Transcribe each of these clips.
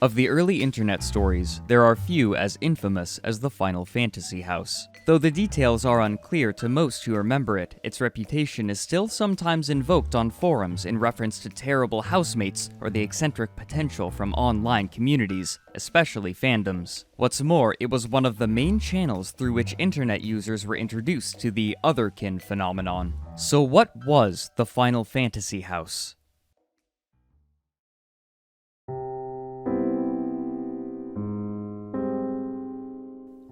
Of the early internet stories, there are few as infamous as the Final Fantasy house. Though the details are unclear to most who remember it, its reputation is still sometimes invoked on forums in reference to terrible housemates or the eccentric potential from online communities, especially fandoms. What's more, it was one of the main channels through which internet users were introduced to the otherkin phenomenon. So what was the Final Fantasy house?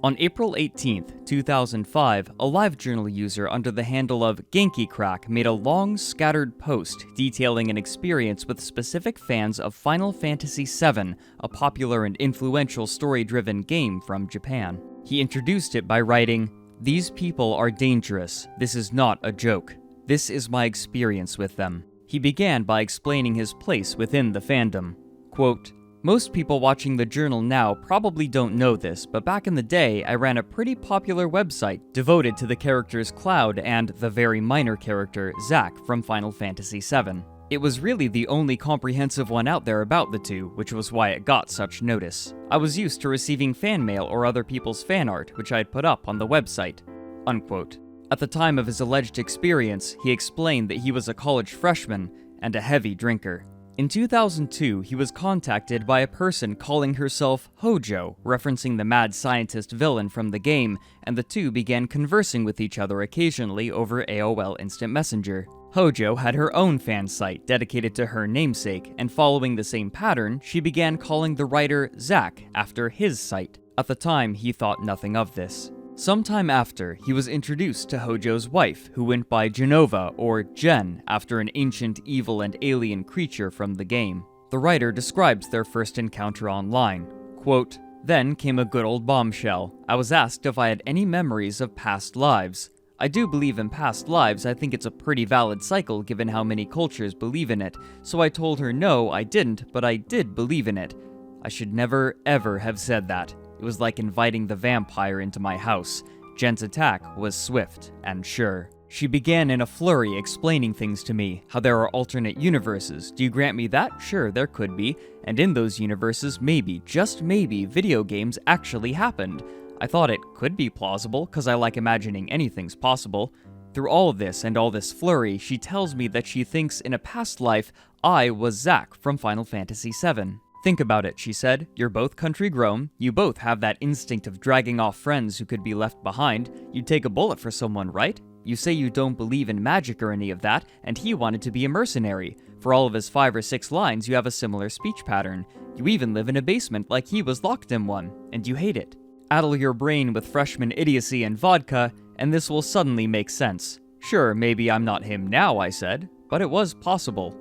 On April 18, 2005, a LiveJournal user under the handle of GenkiCrack made a long, scattered post detailing an experience with specific fans of Final Fantasy VII, a popular and influential story-driven game from Japan. He introduced it by writing, "These people are dangerous. This is not a joke. This is my experience with them." He began by explaining his place within the fandom. Quote, "Most people watching the journal now probably don't know this, but back in the day, I ran a pretty popular website devoted to the characters Cloud and the very minor character, Zack, from Final Fantasy VII. It was really the only comprehensive one out there about the two, which was why it got such notice. I was used to receiving fan mail or other people's fan art, which I'd put up on the website." Unquote. At the time of his alleged experience, he explained that he was a college freshman and a heavy drinker. In 2002, he was contacted by a person calling herself Hojo, referencing the mad scientist villain from the game, and the two began conversing with each other occasionally over AOL Instant Messenger. Hojo had her own fan site dedicated to her namesake, and following the same pattern, she began calling the writer Zack after his site. At the time, he thought nothing of this. Sometime after, he was introduced to Hojo's wife, who went by Genova, or Jen, after an ancient evil and alien creature from the game. The writer describes their first encounter online. Quote, "Then came a good old bombshell. I was asked if I had any memories of past lives. I do believe in past lives. I think it's a pretty valid cycle given how many cultures believe in it. So I told her no, I didn't, but I did believe in it. I should never, ever have said that. It was like inviting the vampire into my house. Jen's attack was swift and sure. She began in a flurry explaining things to me, how there are alternate universes. Do you grant me that? Sure, there could be. And in those universes, maybe, just maybe, video games actually happened. I thought it could be plausible, because I like imagining anything's possible. Through all of this and all this flurry, she tells me that she thinks in a past life, I was Zack from Final Fantasy VII. Think about it, she said. You're both country grown. You both have that instinct of dragging off friends who could be left behind. You'd take a bullet for someone, right? You say you don't believe in magic or any of that, and he wanted to be a mercenary. For all of his 5 or 6 lines, you have a similar speech pattern. You even live in a basement like he was locked in one, and you hate it. Addle your brain with freshman idiocy and vodka, and this will suddenly make sense. Sure, maybe I'm not him now, I said, but it was possible."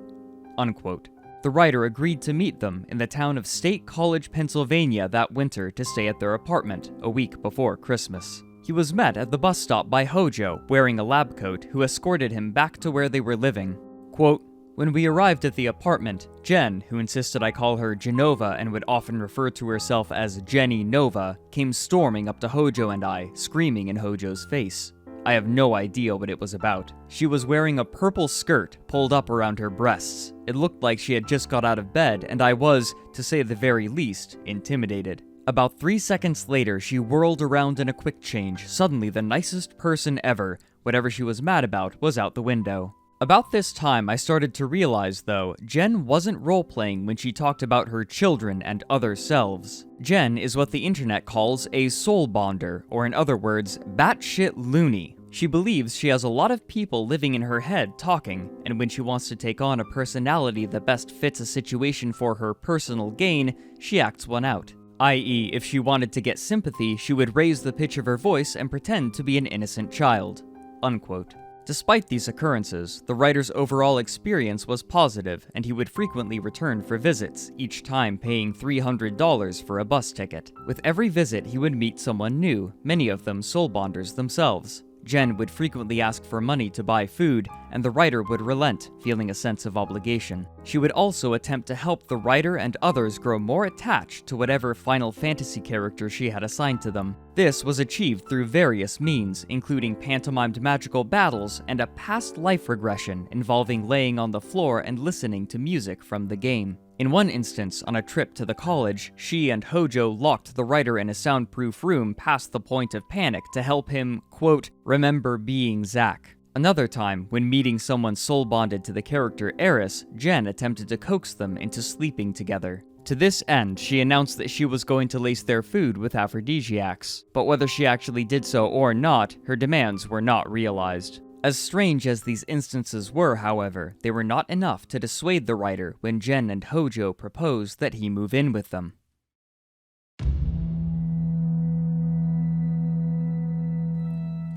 Unquote. The writer agreed to meet them in the town of State College, Pennsylvania that winter to stay at their apartment a week before Christmas. He was met at the bus stop by Hojo, wearing a lab coat, who escorted him back to where they were living. Quote, "When we arrived at the apartment, Jen, who insisted I call her Genova and would often refer to herself as Jenny Nova, came storming up to Hojo and I, screaming in Hojo's face. I have no idea what it was about. She was wearing a purple skirt pulled up around her breasts. It looked like she had just got out of bed, and I was, to say the very least, intimidated. About 3 seconds later, she whirled around in a quick change, suddenly the nicest person ever. Whatever she was mad about was out the window." About this time, I started to realize, though, Jen wasn't role-playing when she talked about her children and other selves. Jen is what the internet calls a soul bonder, or in other words, batshit loony. She believes she has a lot of people living in her head talking, and when she wants to take on a personality that best fits a situation for her personal gain, she acts one out. I.e., if she wanted to get sympathy, she would raise the pitch of her voice and pretend to be an innocent child." Unquote. Despite these occurrences, the writer's overall experience was positive, and he would frequently return for visits, each time paying $300 for a bus ticket. With every visit, he would meet someone new, many of them soul bonders themselves. Jen would frequently ask for money to buy food, and the writer would relent, feeling a sense of obligation. She would also attempt to help the writer and others grow more attached to whatever Final Fantasy character she had assigned to them. This was achieved through various means, including pantomimed magical battles and a past life regression involving laying on the floor and listening to music from the game. In one instance, on a trip to the college, she and Hojo locked the writer in a soundproof room past the point of panic to help him, quote, remember being Zack. Another time, when meeting someone soul-bonded to the character Eris, Jen attempted to coax them into sleeping together. To this end, she announced that she was going to lace their food with aphrodisiacs, but whether she actually did so or not, her demands were not realized. As strange as these instances were, however, they were not enough to dissuade the writer when Jen and Hojo proposed that he move in with them.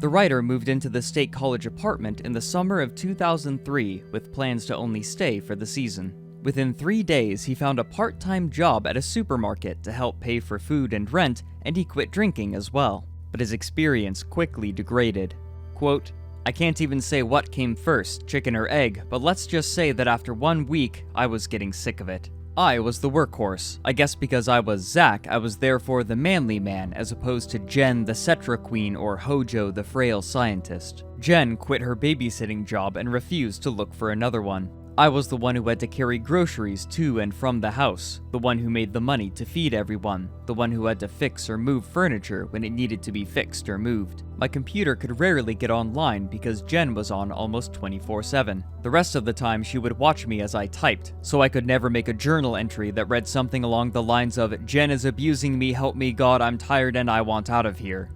The writer moved into the State College apartment in the summer of 2003 with plans to only stay for the season. Within 3 days, he found a part-time job at a supermarket to help pay for food and rent, and he quit drinking as well. But his experience quickly degraded. Quote, I can't even say what came first, chicken or egg, but let's just say that after 1 week, I was getting sick of it. I was the workhorse. I guess because I was Zack, I was therefore the manly man, as opposed to Jen the Cetra Queen or Hojo the frail scientist. Jen quit her babysitting job and refused to look for another one. I was the one who had to carry groceries to and from the house, the one who made the money to feed everyone, the one who had to fix or move furniture when it needed to be fixed or moved. My computer could rarely get online because Jen was on almost 24/7. The rest of the time she would watch me as I typed, so I could never make a journal entry that read something along the lines of, Jen is abusing me, help me God, I'm tired and I want out of here.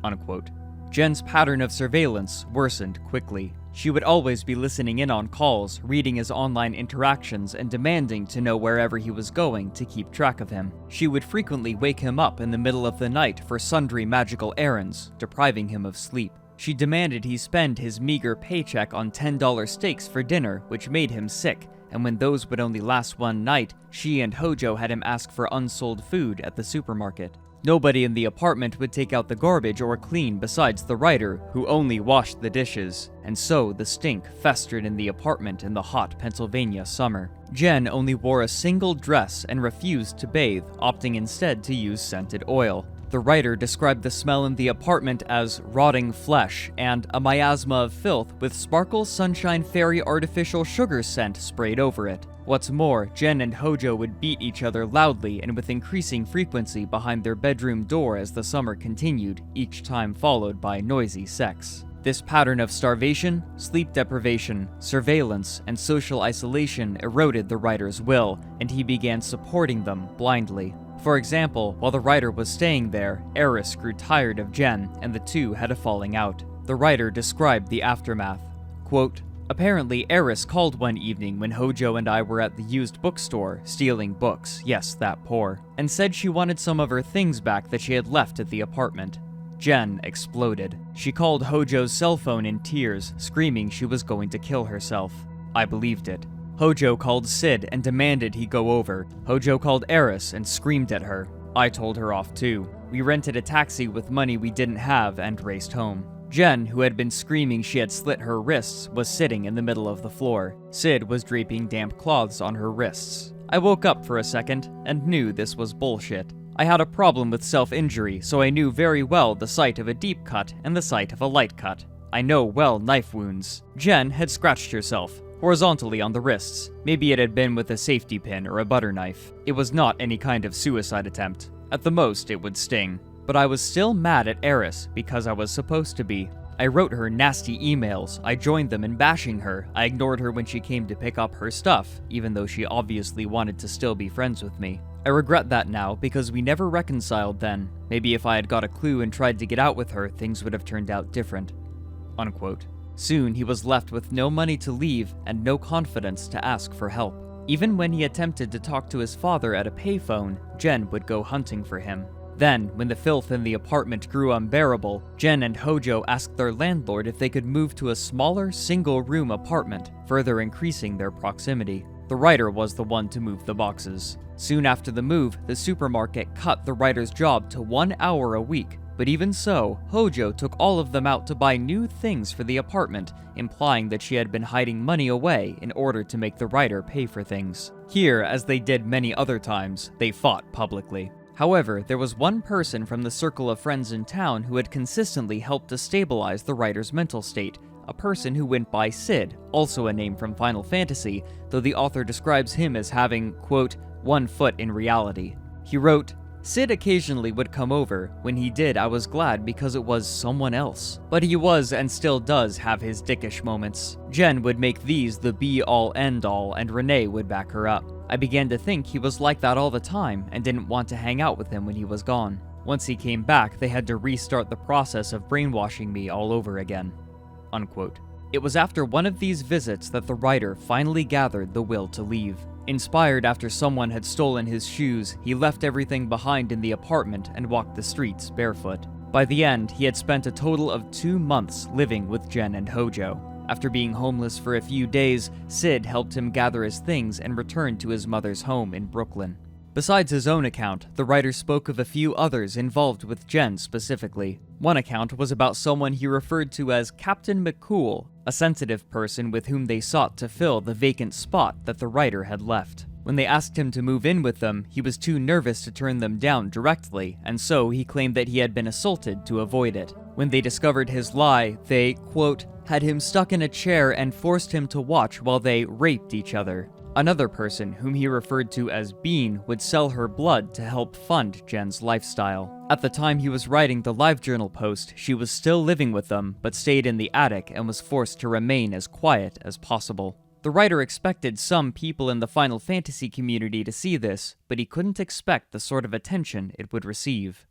Unquote. Jen's pattern of surveillance worsened quickly. She would always be listening in on calls, reading his online interactions, and demanding to know wherever he was going to keep track of him. She would frequently wake him up in the middle of the night for sundry magical errands, depriving him of sleep. She demanded he spend his meager paycheck on $10 steaks for dinner, which made him sick, and when those would only last one night, she and Hojo had him ask for unsold food at the supermarket. Nobody in the apartment would take out the garbage or clean besides the writer, who only washed the dishes, and so the stink festered in the apartment in the hot Pennsylvania summer. Jen only wore a single dress and refused to bathe, opting instead to use scented oil. The writer described the smell in the apartment as rotting flesh and a miasma of filth with Sparkle Sunshine Fairy artificial sugar scent sprayed over it. What's more, Jen and Hojo would beat each other loudly and with increasing frequency behind their bedroom door as the summer continued, each time followed by noisy sex. This pattern of starvation, sleep deprivation, surveillance, and social isolation eroded the writer's will, and he began supporting them blindly. For example, while the writer was staying there, Eris grew tired of Jen, and the two had a falling out. The writer described the aftermath. Quote, apparently, Eris called one evening when Hojo and I were at the used bookstore, stealing books, yes, that poor, and said she wanted some of her things back that she had left at the apartment. Jen exploded. She called Hojo's cell phone in tears, screaming she was going to kill herself. I believed it. Hojo called Sid and demanded he go over. Hojo called Eris and screamed at her. I told her off too. We rented a taxi with money we didn't have and raced home. Jen, who had been screaming she had slit her wrists, was sitting in the middle of the floor. Sid was draping damp cloths on her wrists. I woke up for a second and knew this was bullshit. I had a problem with self-injury, so I knew very well the site of a deep cut and the site of a light cut. I know well knife wounds. Jen had scratched herself, horizontally on the wrists. Maybe it had been with a safety pin or a butter knife. It was not any kind of suicide attempt. At the most, it would sting. But I was still mad at Eris because I was supposed to be. I wrote her nasty emails, I joined them in bashing her, I ignored her when she came to pick up her stuff, even though she obviously wanted to still be friends with me. I regret that now because we never reconciled then. Maybe if I had got a clue and tried to get out with her, things would have turned out different. Unquote. Soon he was left with no money to leave and no confidence to ask for help. Even when he attempted to talk to his father at a payphone, Jen would go hunting for him. Then, when the filth in the apartment grew unbearable, Jen and Hojo asked their landlord if they could move to a smaller, single-room apartment, further increasing their proximity. The writer was the one to move the boxes. Soon after the move, the supermarket cut the writer's job to 1 hour a week. But even so, Hojo took all of them out to buy new things for the apartment, implying that she had been hiding money away in order to make the writer pay for things. Here, as they did many other times, they fought publicly. However, there was one person from the circle of friends in town who had consistently helped to stabilize the writer's mental state, a person who went by Sid, also a name from Final Fantasy, though the author describes him as having, quote, one foot in reality. He wrote, Sid occasionally would come over. When he did, I was glad because it was someone else. But he was and still does have his dickish moments. Jen would make these the be-all end-all, and Renee would back her up. I began to think he was like that all the time and didn't want to hang out with him when he was gone. Once he came back, they had to restart the process of brainwashing me all over again. Unquote. It was after one of these visits that the writer finally gathered the will to leave. Inspired after someone had stolen his shoes, he left everything behind in the apartment and walked the streets barefoot. By the end, he had spent a total of 2 months living with Jen and Hojo. After being homeless for a few days, Sid helped him gather his things and returned to his mother's home in Brooklyn. Besides his own account, the writer spoke of a few others involved with Jen specifically. One account was about someone he referred to as Captain McCool, a sensitive person with whom they sought to fill the vacant spot that the writer had left. When they asked him to move in with them, he was too nervous to turn them down directly, and so he claimed that he had been assaulted to avoid it. When they discovered his lie, they, quote, had him stuck in a chair and forced him to watch while they raped each other. Another person, whom he referred to as Bean, would sell her blood to help fund Jen's lifestyle. At the time he was writing the LiveJournal post, she was still living with them, but stayed in the attic and was forced to remain as quiet as possible. The writer expected some people in the Final Fantasy community to see this, but he couldn't expect the sort of attention it would receive.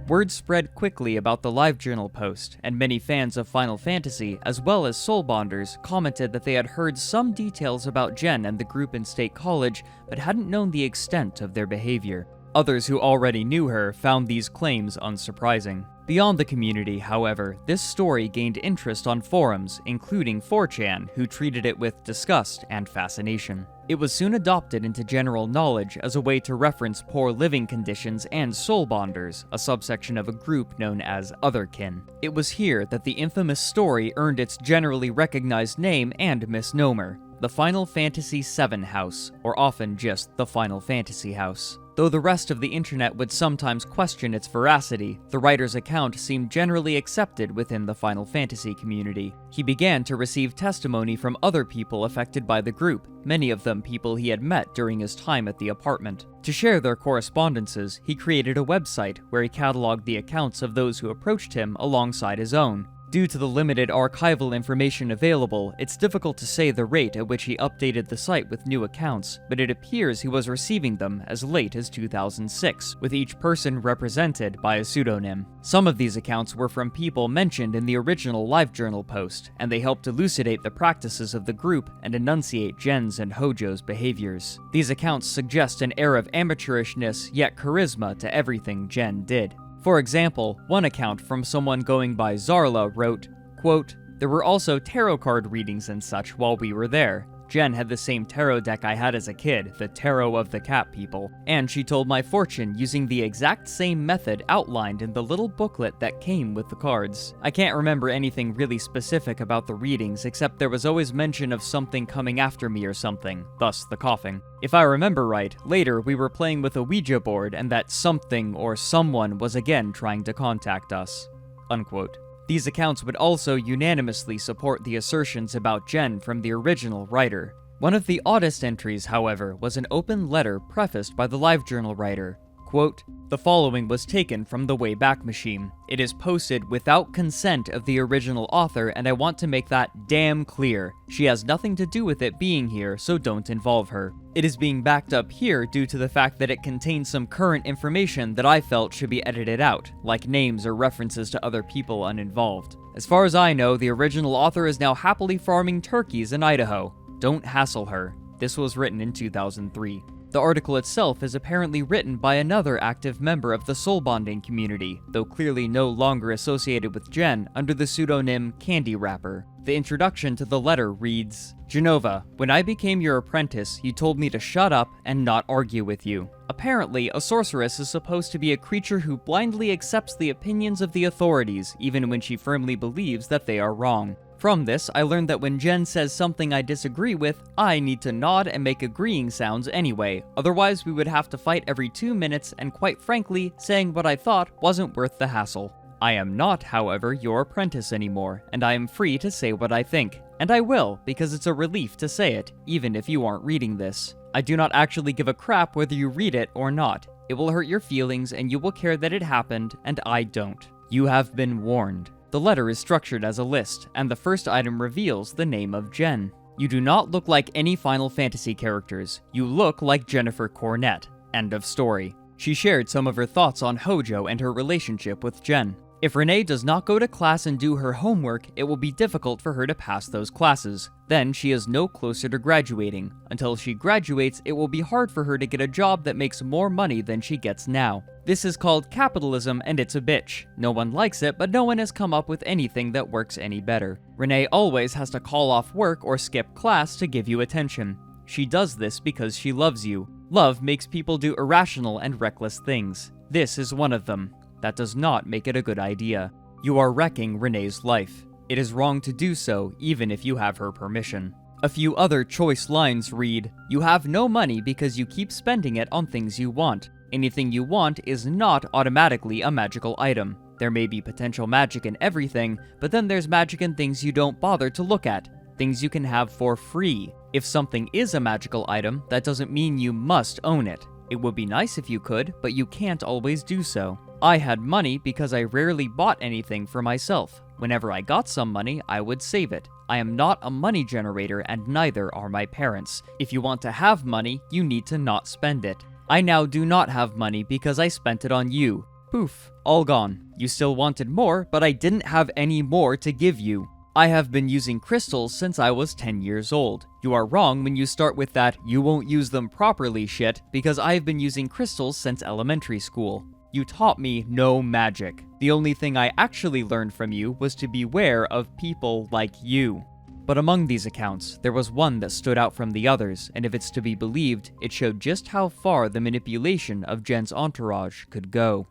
Word spread quickly about the LiveJournal post, and many fans of Final Fantasy, as well as Soulbonders, commented that they had heard some details about Jen and the group in State College, but hadn't known the extent of their behavior. Others who already knew her found these claims unsurprising. Beyond the community, however, this story gained interest on forums, including 4chan, who treated it with disgust and fascination. It was soon adopted into general knowledge as a way to reference poor living conditions and soulbonders, a subsection of a group known as Otherkin. It was here that the infamous story earned its generally recognized name and misnomer, the Final Fantasy VII House, or often just the Final Fantasy House. Though the rest of the internet would sometimes question its veracity, the writer's account seemed generally accepted within the Final Fantasy community. He began to receive testimony from other people affected by the group, many of them people he had met during his time at the apartment. To share their correspondences, he created a website where he cataloged the accounts of those who approached him alongside his own. Due to the limited archival information available, it's difficult to say the rate at which he updated the site with new accounts, but it appears he was receiving them as late as 2006, with each person represented by a pseudonym. Some of these accounts were from people mentioned in the original LiveJournal post, and they helped elucidate the practices of the group and enunciate Jen's and Hojo's behaviors. These accounts suggest an air of amateurishness yet charisma to everything Jen did. For example, one account from someone going by Zarla wrote, quote, there were also tarot card readings and such while we were there. Jen had the same tarot deck I had as a kid, the Tarot of the Cat People, and she told my fortune using the exact same method outlined in the little booklet that came with the cards. I can't remember anything really specific about the readings, except there was always mention of something coming after me or something, thus the coughing. If I remember right, later we were playing with a Ouija board and that something or someone was again trying to contact us. Unquote. These accounts would also unanimously support the assertions about Jen from the original writer. One of the oddest entries, however, was an open letter prefaced by the LiveJournal writer. Quote, the following was taken from the Wayback Machine. It is posted without consent of the original author, and I want to make that damn clear. She has nothing to do with it being here, so don't involve her. It is being backed up here due to the fact that it contains some current information that I felt should be edited out, like names or references to other people uninvolved. As far as I know, the original author is now happily farming turkeys in Idaho. Don't hassle her. This was written in 2003. The article itself is apparently written by another active member of the soul bonding community, though clearly no longer associated with Jen, under the pseudonym Candy Wrapper. The introduction to the letter reads, Genova, when I became your apprentice, you told me to shut up and not argue with you. Apparently, a sorceress is supposed to be a creature who blindly accepts the opinions of the authorities, even when she firmly believes that they are wrong. From this, I learned that when Jen says something I disagree with, I need to nod and make agreeing sounds anyway, otherwise we would have to fight every 2 minutes, and quite frankly, saying what I thought wasn't worth the hassle. I am not, however, your apprentice anymore, and I am free to say what I think. And I will, because it's a relief to say it, even if you aren't reading this. I do not actually give a crap whether you read it or not. It will hurt your feelings, and you will care that it happened, and I don't. You have been warned. The letter is structured as a list, and the first item reveals the name of Jen. You do not look like any Final Fantasy characters. You look like Jennifer Cornett. End of story. She shared some of her thoughts on Hojo and her relationship with Jen. If Renee does not go to class and do her homework, it will be difficult for her to pass those classes. Then she is no closer to graduating. Until she graduates, it will be hard for her to get a job that makes more money than she gets now. This is called capitalism, and it's a bitch. No one likes it, but no one has come up with anything that works any better. Renee always has to call off work or skip class to give you attention. She does this because she loves you. Love makes people do irrational and reckless things. This is one of them. That does not make it a good idea. You are wrecking Renee's life. It is wrong to do so, even if you have her permission. A few other choice lines read, "You have no money because you keep spending it on things you want. Anything you want is not automatically a magical item. There may be potential magic in everything, but then there's magic in things you don't bother to look at. Things you can have for free. If something is a magical item, that doesn't mean you must own it. It would be nice if you could, but you can't always do so. I had money because I rarely bought anything for myself. Whenever I got some money, I would save it. I am not a money generator, and neither are my parents. If you want to have money, you need to not spend it. I now do not have money because I spent it on you. Poof, all gone. You still wanted more, but I didn't have any more to give you. I have been using crystals since I was 10 years old. You are wrong when you start with that "you won't use them properly" shit, because I have been using crystals since elementary school. You taught me no magic. The only thing I actually learned from you was to beware of people like you. But among these accounts, there was one that stood out from the others, and if it's to be believed, it showed just how far the manipulation of Jen's entourage could go.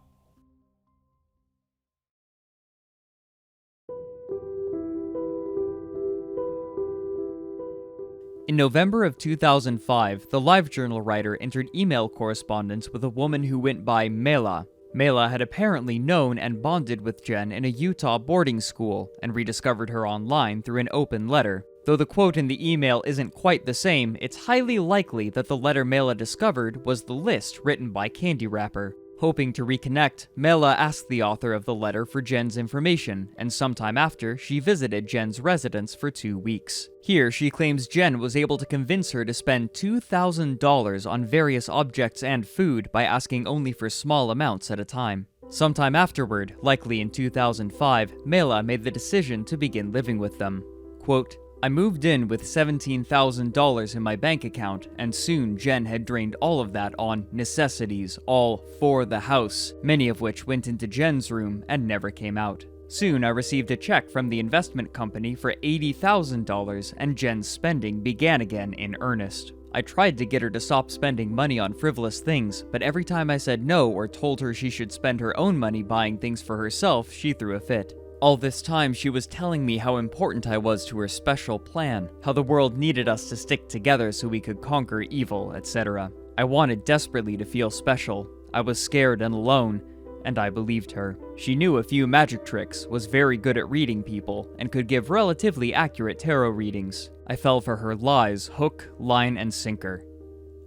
In November of 2005, the LiveJournal writer entered email correspondence with a woman who went by Mela. Mela had apparently known and bonded with Jen in a Utah boarding school, and rediscovered her online through an open letter. Though the quote in the email isn't quite the same, it's highly likely that the letter Mela discovered was the list written by Candy Wrapper. Hoping to reconnect, Mela asked the author of the letter for Jen's information, and sometime after, she visited Jen's residence for 2 weeks. Here, she claims Jen was able to convince her to spend $2,000 on various objects and food by asking only for small amounts at a time. Sometime afterward, likely in 2005, Mela made the decision to begin living with them. Quote, "I moved in with $17,000 in my bank account, and soon Jen had drained all of that on necessities, all for the house, many of which went into Jen's room and never came out. Soon I received a check from the investment company for $80,000, and Jen's spending began again in earnest. I tried to get her to stop spending money on frivolous things, but every time I said no or told her she should spend her own money buying things for herself, she threw a fit. All this time, she was telling me how important I was to her special plan, how the world needed us to stick together so we could conquer evil, etc. I wanted desperately to feel special. I was scared and alone, and I believed her. She knew a few magic tricks, was very good at reading people, and could give relatively accurate tarot readings. I fell for her lies, hook, line, and sinker."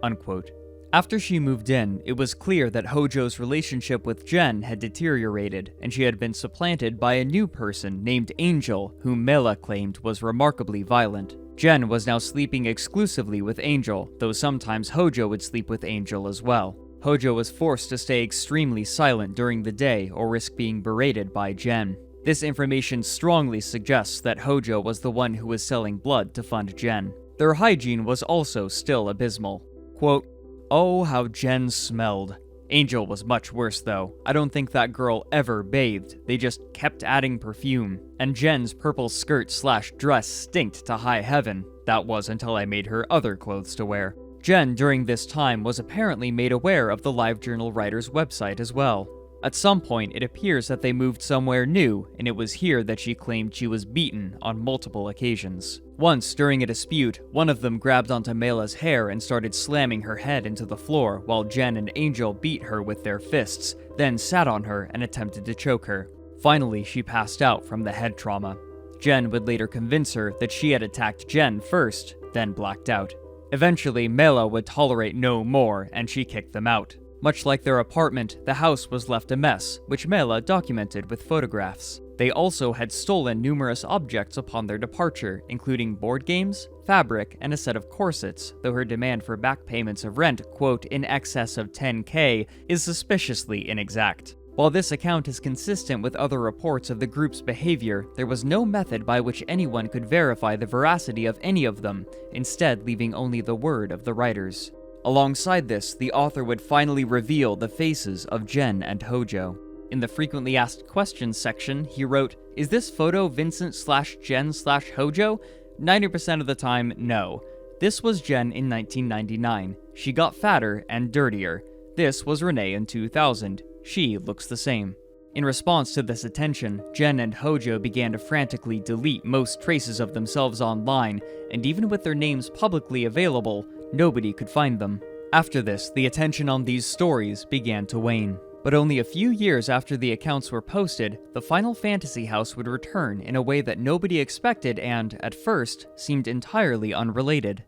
Unquote. After she moved in, it was clear that Hojo's relationship with Jen had deteriorated, and she had been supplanted by a new person named Angel, whom Mela claimed was remarkably violent. Jen was now sleeping exclusively with Angel, though sometimes Hojo would sleep with Angel as well. Hojo was forced to stay extremely silent during the day or risk being berated by Jen. This information strongly suggests that Hojo was the one who was selling blood to fund Jen. Their hygiene was also still abysmal. Quote, "Oh, how Jen smelled. Angel was much worse, though. I don't think that girl ever bathed. They just kept adding perfume. And Jen's purple skirt/dress stinked to high heaven. That was until I made her other clothes to wear." Jen, during this time, was apparently made aware of the LiveJournal writer's website as well. At some point, it appears that they moved somewhere new, and it was here that she claimed she was beaten on multiple occasions. Once, during a dispute, one of them grabbed onto Mela's hair and started slamming her head into the floor while Jen and Angel beat her with their fists, then sat on her and attempted to choke her. Finally, she passed out from the head trauma. Jen would later convince her that she had attacked Jen first, then blacked out. Eventually, Mela would tolerate no more, and she kicked them out. Much like their apartment, the house was left a mess, which Mela documented with photographs. They also had stolen numerous objects upon their departure, including board games, fabric, and a set of corsets, though her demand for back payments of rent, quote, in excess of $10K, is suspiciously inexact. While this account is consistent with other reports of the group's behavior, there was no method by which anyone could verify the veracity of any of them, instead leaving only the word of the writers. Alongside this, the author would finally reveal the faces of Jen and Hojo. In the frequently asked questions section, he wrote, "Is this photo Vincent/Jen/Hojo? 90% of the time, no. This was Jen in 1999. She got fatter and dirtier. This was Renee in 2000. She looks the same." In response to this attention, Jen and Hojo began to frantically delete most traces of themselves online, and even with their names publicly available, nobody could find them. After this, the attention on these stories began to wane. But only a few years after the accounts were posted, the Final Fantasy house would return in a way that nobody expected and, at first, seemed entirely unrelated.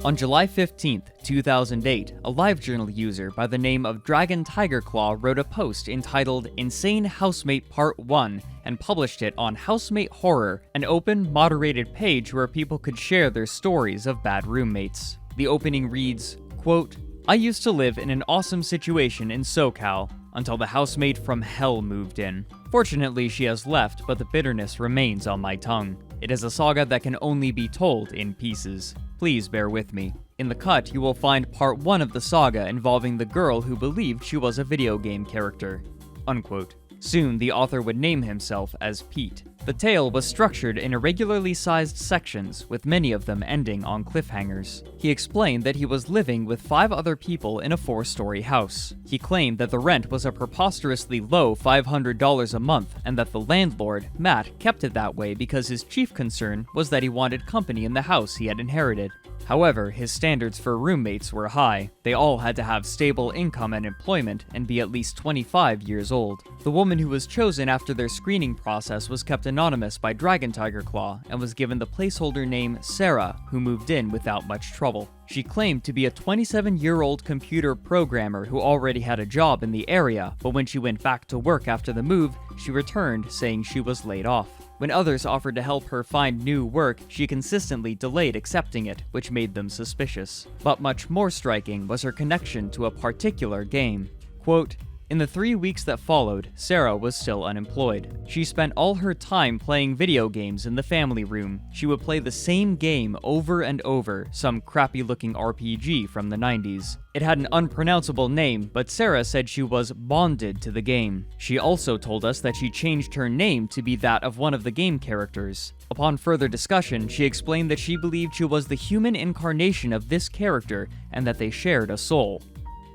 On July 15, 2008, a LiveJournal user by the name of Dragon Tigerclaw wrote a post entitled Insane Housemate Part 1 and published it on Housemate Horror, an open, moderated page where people could share their stories of bad roommates. The opening reads, quote, "I used to live in an awesome situation in SoCal until the housemate from hell moved in. Fortunately, she has left, but the bitterness remains on my tongue. It is a saga that can only be told in pieces. Please bear with me. In the cut, you will find part 1 of the saga involving the girl who believed she was a video game character." Unquote. Soon, the author would name himself as Pete. The tale was structured in irregularly sized sections, with many of them ending on cliffhangers. He explained that he was living with 5 other people in a 4-story house. He claimed that the rent was a preposterously low $500 a month, and that the landlord, Matt, kept it that way because his chief concern was that he wanted company in the house he had inherited. However, his standards for roommates were high. They all had to have stable income and employment and be at least 25 years old. The woman who was chosen after their screening process was kept anonymous by Dragon Tigerclaw and was given the placeholder name Sarah, who moved in without much trouble. She claimed to be a 27-year-old computer programmer who already had a job in the area, but when she went back to work after the move, she returned saying she was laid off. When others offered to help her find new work, she consistently delayed accepting it, which made them suspicious. But much more striking was her connection to a particular game. Quote, "In the 3 weeks that followed, Sarah was still unemployed. She spent all her time playing video games in the family room. She would play the same game over and over, some crappy-looking RPG from the 90s. It had an unpronounceable name, but Sarah said she was bonded to the game. She also told us that she changed her name to be that of one of the game characters. Upon further discussion, she explained that she believed she was the human incarnation of this character and that they shared a soul."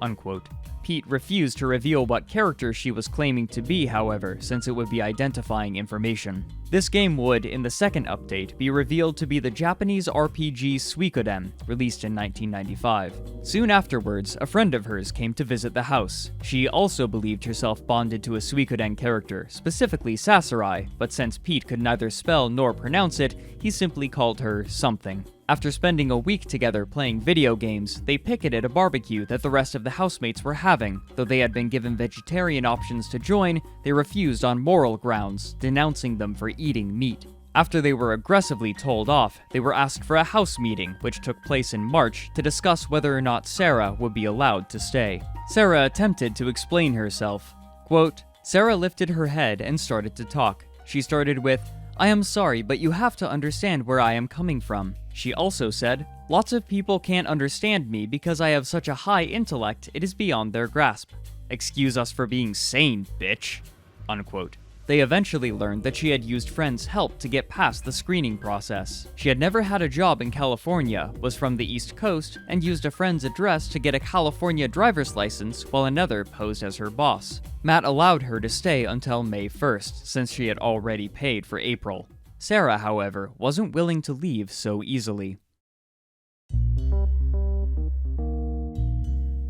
Unquote. Pete refused to reveal what character she was claiming to be, however, since it would be identifying information. This game would, in the second update, be revealed to be the Japanese RPG Suikoden, released in 1995. Soon afterwards, a friend of hers came to visit the house. She also believed herself bonded to a Suikoden character, specifically Sasarai, but since Pete could neither spell nor pronounce it, he simply called her something. After spending a week together playing video games, they picketed a barbecue that the rest of the housemates were having. Though they had been given vegetarian options to join, they refused on moral grounds, denouncing them for eating meat. After they were aggressively told off, they were asked for a house meeting, which took place in March, to discuss whether or not Sarah would be allowed to stay. Sarah attempted to explain herself. Quote, "Sarah lifted her head and started to talk. She started with, 'I am sorry, but you have to understand where I am coming from.' She also said, 'Lots of people can't understand me because I have such a high intellect, it is beyond their grasp. Excuse us for being sane, bitch.'" Unquote. They eventually learned that she had used friends' help to get past the screening process. She had never had a job in California, was from the East Coast, and used a friend's address to get a California driver's license while another posed as her boss. Matt allowed her to stay until May 1st, since she had already paid for April. Sarah, however, wasn't willing to leave so easily.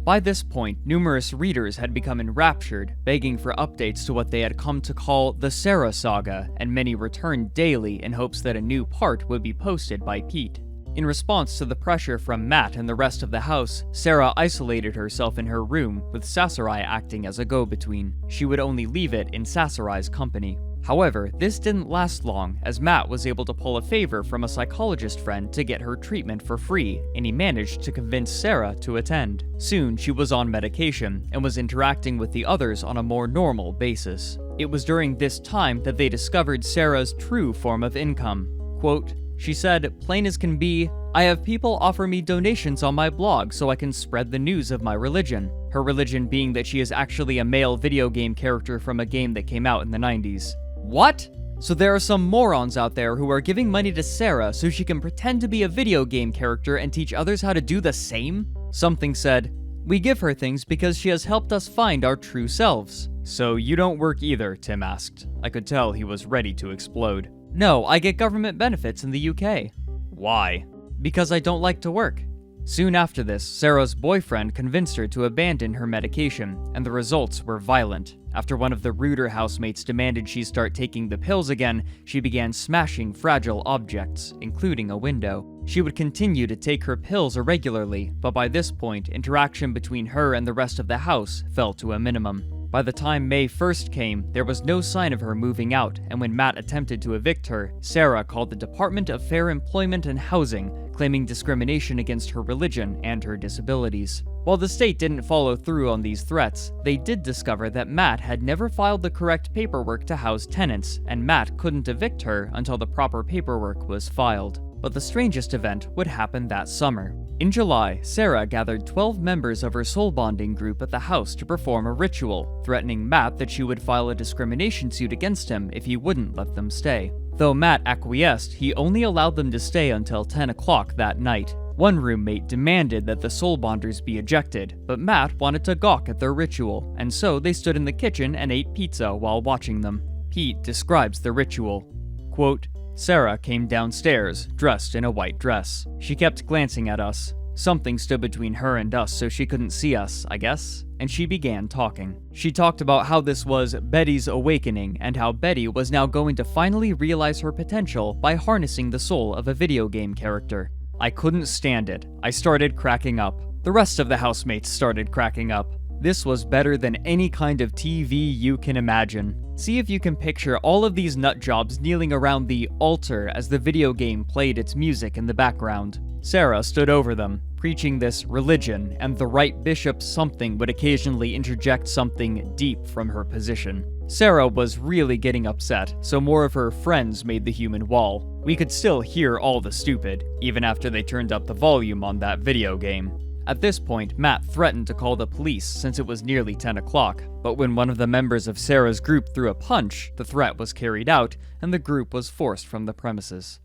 By this point, numerous readers had become enraptured, begging for updates to what they had come to call the Sarah Saga, and many returned daily in hopes that a new part would be posted by Pete. In response to the pressure from Matt and the rest of the house, Sarah isolated herself in her room, with Sasarai acting as a go-between. She would only leave it in Sasarai's company. However, this didn't last long, as Matt was able to pull a favor from a psychologist friend to get her treatment for free, and he managed to convince Sarah to attend. Soon, she was on medication, and was interacting with the others on a more normal basis. It was during this time that they discovered Sarah's true form of income. Quote, she said, "Plain as can be, I have people offer me donations on my blog so I can spread the news of my religion." Her religion being that she is actually a male video game character from a game that came out in the 90s. What? So there are some morons out there who are giving money to Sarah so she can pretend to be a video game character and teach others how to do the same? Something said, "We give her things because she has helped us find our true selves." "So you don't work either?" Tim asked. I could tell he was ready to explode. "No, I get government benefits in the UK." "Why?" "Because I don't like to work." Soon after this, Sarah's boyfriend convinced her to abandon her medication, and the results were violent. After one of the ruder housemates demanded she start taking the pills again, she began smashing fragile objects, including a window. She would continue to take her pills irregularly, but by this point, interaction between her and the rest of the house fell to a minimum. By the time May 1st came, there was no sign of her moving out, and when Matt attempted to evict her, Sarah called the Department of Fair Employment and Housing, claiming discrimination against her religion and her disabilities. While the state didn't follow through on these threats, they did discover that Matt had never filed the correct paperwork to house tenants, and Matt couldn't evict her until the proper paperwork was filed. But the strangest event would happen that summer. In July, Sarah gathered 12 members of her soul bonding group at the house to perform a ritual, threatening Matt that she would file a discrimination suit against him if he wouldn't let them stay. Though Matt acquiesced, he only allowed them to stay until 10 o'clock that night. One roommate demanded that the soul bonders be ejected, but Matt wanted to gawk at their ritual, and so they stood in the kitchen and ate pizza while watching them. Pete describes the ritual. Quote, Sarah came downstairs, dressed in a white dress. She kept glancing at us. Something stood between her and us so she couldn't see us, I guess, and she began talking. She talked about how this was Betty's awakening and how Betty was now going to finally realize her potential by harnessing the soul of a video game character. I couldn't stand it. I started cracking up. The rest of the housemates started cracking up. This was better than any kind of TV you can imagine. See if you can picture all of these nutjobs kneeling around the altar as the video game played its music in the background. Sarah stood over them, preaching this religion, and the right bishop something would occasionally interject something deep from her position. Sarah was really getting upset, so more of her friends made the human wall. We could still hear all the stupid, even after they turned up the volume on that video game. At this point, Matt threatened to call the police since it was nearly 10 o'clock, but when one of the members of Sarah's group threw a punch, the threat was carried out, and the group was forced from the premises.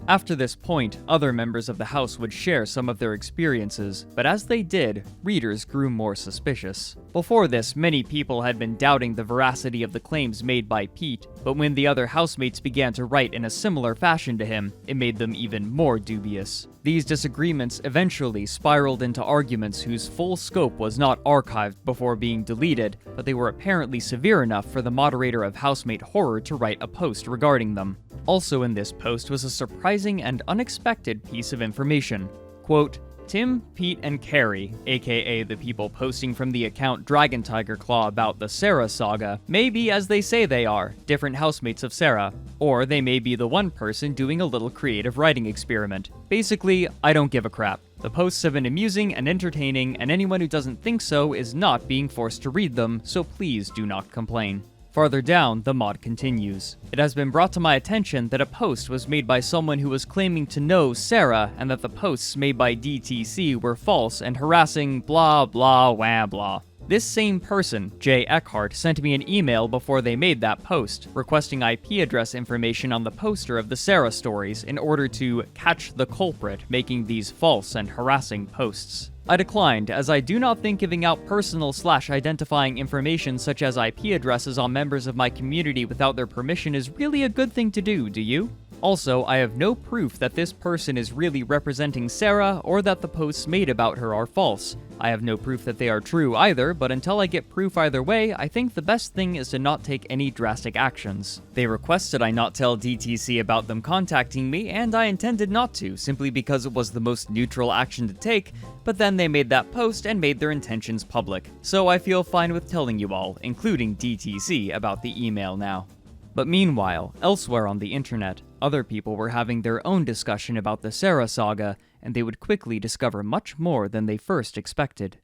After this point, other members of the house would share some of their experiences, but as they did, readers grew more suspicious. Before this, many people had been doubting the veracity of the claims made by Pete, but when the other housemates began to write in a similar fashion to him, it made them even more dubious. These disagreements eventually spiraled into arguments whose full scope was not archived before being deleted, but they were apparently severe enough for the moderator of Housemate Horror to write a post regarding them. Also in this post was a surprising and unexpected piece of information. Quote, Tim, Pete, and Carrie, aka the people posting from the account Dragon Tiger Claw about the Sarah Saga, may be as they say they are, different housemates of Sarah, or they may be the one person doing a little creative writing experiment. Basically, I don't give a crap. The posts have been amusing and entertaining, and anyone who doesn't think so is not being forced to read them, so please do not complain. Farther down, the mod continues. It has been brought to my attention that a post was made by someone who was claiming to know Sarah, and that the posts made by DTC were false and harassing blah blah wah blah. This same person, Jay Eckhart, sent me an email before they made that post, requesting IP address information on the poster of the Sarah stories in order to catch the culprit making these false and harassing posts. I declined, as I do not think giving out personal/identifying information such as IP addresses on members of my community without their permission is really a good thing to do you? Also, I have no proof that this person is really representing Sarah or that the posts made about her are false. I have no proof that they are true either, but until I get proof either way, I think the best thing is to not take any drastic actions. They requested I not tell DTC about them contacting me, and I intended not to, simply because it was the most neutral action to take, but then they made that post and made their intentions public. So I feel fine with telling you all, including DTC, about the email now. But meanwhile, elsewhere on the internet, other people were having their own discussion about the Sarah Saga, and they would quickly discover much more than they first expected.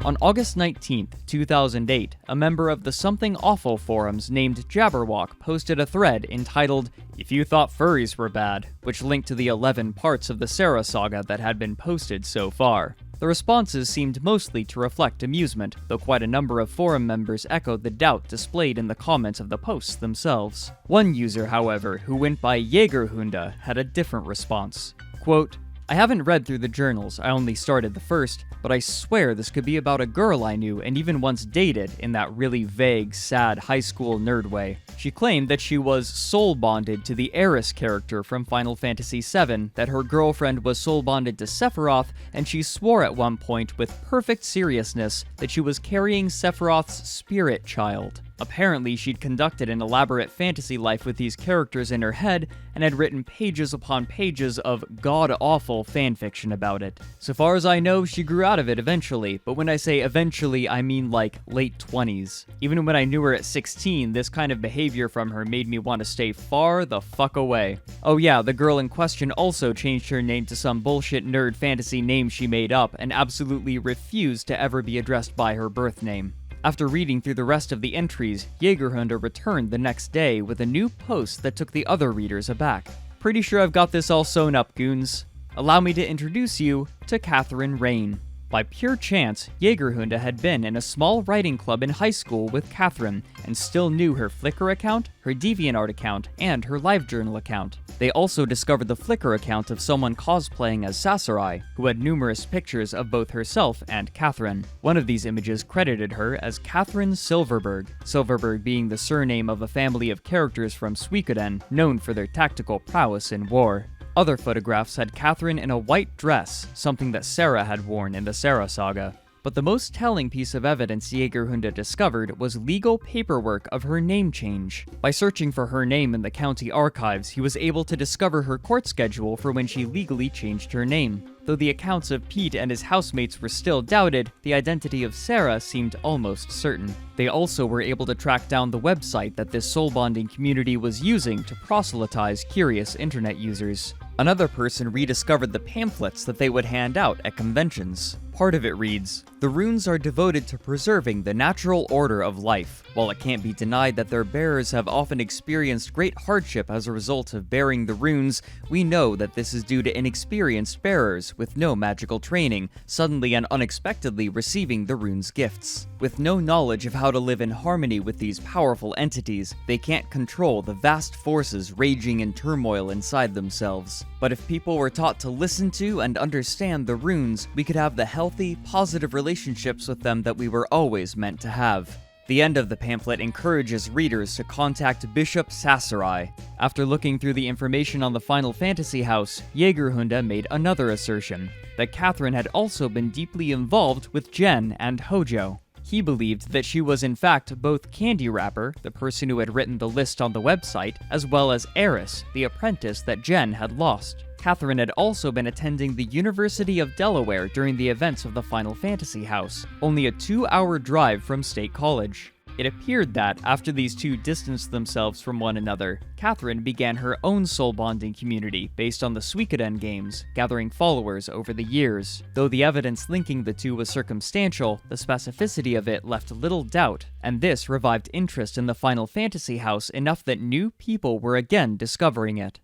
On August 19th, 2008, a member of the Something Awful forums named Jabberwock posted a thread entitled, "If You Thought Furries Were Bad," which linked to the 11 parts of the Sarah Saga that had been posted so far. The responses seemed mostly to reflect amusement, though quite a number of forum members echoed the doubt displayed in the comments of the posts themselves. One user, however, who went by Jägerhunde, had a different response. Quote, "I haven't read through the journals, I only started the first, but I swear this could be about a girl I knew and even once dated in that really vague, sad high school nerd way. She claimed that she was soul-bonded to the Eris character from Final Fantasy VII, that her girlfriend was soul-bonded to Sephiroth, and she swore at one point with perfect seriousness that she was carrying Sephiroth's spirit child. Apparently, she'd conducted an elaborate fantasy life with these characters in her head, and had written pages upon pages of god-awful fanfiction about it. So far as I know, she grew out of it eventually, but when I say eventually, I mean like late 20s. Even when I knew her at 16, this kind of behavior from her made me want to stay far the fuck away. Oh yeah, the girl in question also changed her name to some bullshit nerd fantasy name she made up, and absolutely refused to ever be addressed by her birth name. After reading through the rest of the entries, Jägerhunde returned the next day with a new post that took the other readers aback. Pretty sure I've got this all sewn up, goons. Allow me to introduce you to Catherine Rain. By pure chance, Jägerhunde had been in a small writing club in high school with Catherine, and still knew her Flickr account, her DeviantArt account, and her LiveJournal account. They also discovered the Flickr account of someone cosplaying as Sasarai, who had numerous pictures of both herself and Catherine. One of these images credited her as Catherine Silverberg, Silverberg being the surname of a family of characters from Suikoden known for their tactical prowess in war. Other photographs had Catherine in a white dress, something that Sarah had worn in the Sarah Saga. But the most telling piece of evidence Jägerhunde discovered was legal paperwork of her name change. By searching for her name in the county archives, he was able to discover her court schedule for when she legally changed her name. Though the accounts of Pete and his housemates were still doubted, the identity of Sarah seemed almost certain. They also were able to track down the website that this soul-bonding community was using to proselytize curious internet users. Another person rediscovered the pamphlets that they would hand out at conventions. Part of it reads, "The runes are devoted to preserving the natural order of life. While it can't be denied that their bearers have often experienced great hardship as a result of bearing the runes, we know that this is due to inexperienced bearers with no magical training, suddenly and unexpectedly receiving the runes' gifts. With no knowledge of how to live in harmony with these powerful entities, they can't control the vast forces raging in turmoil inside themselves. But if people were taught to listen to and understand the runes, we could have the healthy, positive relationships with them that we were always meant to have." The end of the pamphlet encourages readers to contact Bishop Sasarai. After looking through the information on the Final Fantasy house, Jägerhunde made another assertion, that Catherine had also been deeply involved with Jen and Hojo. He believed that she was in fact both Candy Wrapper, the person who had written the list on the website, as well as Eris, the apprentice that Jen had lost. Catherine had also been attending the University of Delaware during the events of the Final Fantasy house, only a 2-hour drive from State College. It appeared that, after these two distanced themselves from one another, Catherine began her own soul-bonding community based on the Suikoden games, gathering followers over the years. Though the evidence linking the two was circumstantial, the specificity of it left little doubt, and this revived interest in the Final Fantasy house enough that new people were again discovering it.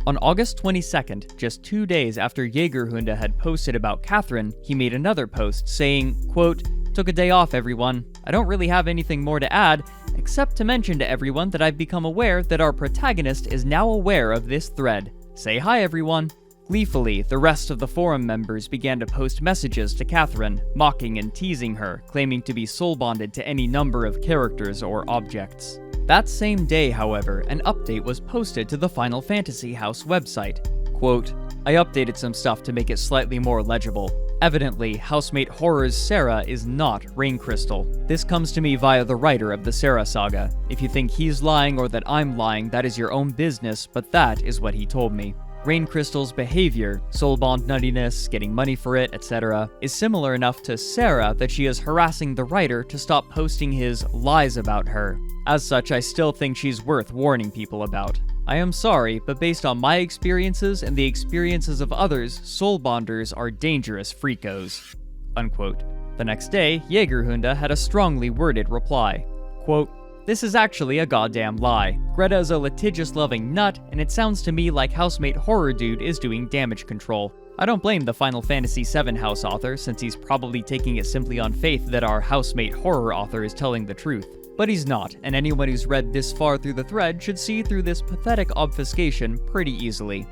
On August 22nd, just 2 days after Jägerhunde had posted about Catherine, he made another post saying, quote, "Took a day off, everyone. I don't really have anything more to add, except to mention to everyone that I've become aware that our protagonist is now aware of this thread. Say hi, everyone." Gleefully, the rest of the forum members began to post messages to Catherine, mocking and teasing her, claiming to be soul-bonded to any number of characters or objects. That same day, however, an update was posted to the Final Fantasy House website. Quote, "I updated some stuff to make it slightly more legible. Evidently, Housemate Horror's Sarah is not Rain Crystal. This comes to me via the writer of the Sarah Saga. If you think he's lying or that I'm lying, that is your own business, but that is what he told me. Rain Crystal's behavior, soul bond nuttiness, getting money for it, etc., is similar enough to Sarah that she is harassing the writer to stop posting his lies about her. As such, I still think she's worth warning people about. I am sorry, but based on my experiences and the experiences of others, soul bonders are dangerous freakos." Unquote. The next day, Jägerhunde had a strongly worded reply. Quote, "This is actually a goddamn lie. Greta is a litigious-loving nut, and it sounds to me like Housemate Horror Dude is doing damage control. I don't blame the Final Fantasy VII house author, since he's probably taking it simply on faith that our Housemate Horror author is telling the truth. But he's not, and anyone who's read this far through the thread should see through this pathetic obfuscation pretty easily."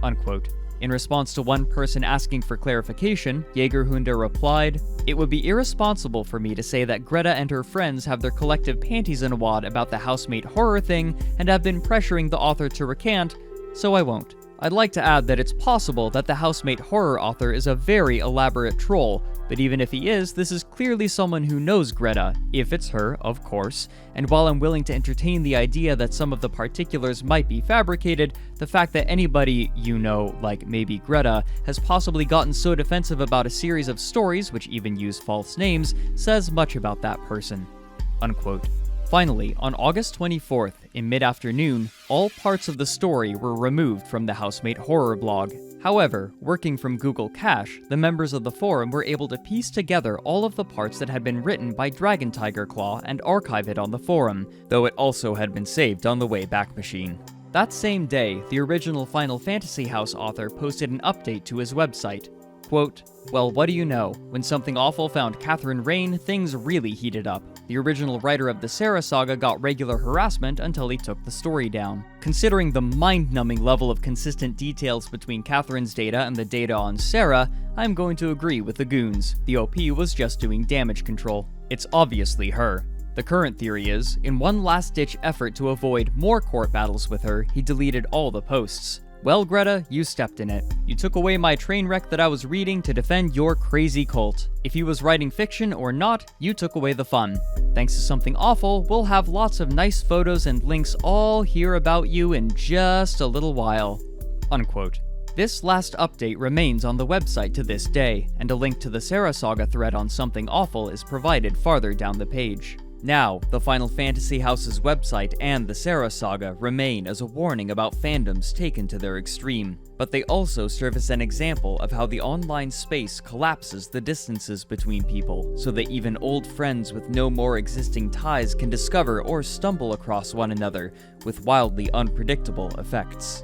Unquote. In response to one person asking for clarification, Jägerhunde replied, "It would be irresponsible for me to say that Greta and her friends have their collective panties in a wad about the Housemate Horror thing and have been pressuring the author to recant, so I won't. I'd like to add that it's possible that the Housemate Horror author is a very elaborate troll, but even if he is, this is clearly someone who knows Greta, if it's her, of course, and while I'm willing to entertain the idea that some of the particulars might be fabricated, the fact that anybody, you know, like maybe Greta, has possibly gotten so defensive about a series of stories, which even use false names, says much about that person." Unquote. Finally, on August 24th, in mid-afternoon, all parts of the story were removed from the Housemate Horror blog. However, working from Google Cache, the members of the forum were able to piece together all of the parts that had been written by Dragon Tiger Claw and archive it on the forum, though it also had been saved on the Wayback Machine. That same day, the original Final Fantasy House author posted an update to his website. Quote, "Well, what do you know? When something awful found Catherine Rain, things really heated up. The original writer of the Sarah Saga got regular harassment until he took the story down. Considering the mind-numbing level of consistent details between Catherine's data and the data on Sarah, I'm going to agree with the goons. The OP was just doing damage control. It's obviously her. The current theory is, in one last-ditch effort to avoid more court battles with her, he deleted all the posts. Well, Greta, you stepped in it. You took away my train wreck that I was reading to defend your crazy cult. If he was writing fiction or not, you took away the fun. Thanks to something awful, we'll have lots of nice photos and links all here about you in just a little while." Unquote. This last update remains on the website to this day, and a link to the Sarah Saga thread on Something Awful is provided farther down the page. Now, the Final Fantasy House's website and the Sarah Saga remain as a warning about fandoms taken to their extreme, but they also serve as an example of how the online space collapses the distances between people, so that even old friends with no more existing ties can discover or stumble across one another, with wildly unpredictable effects.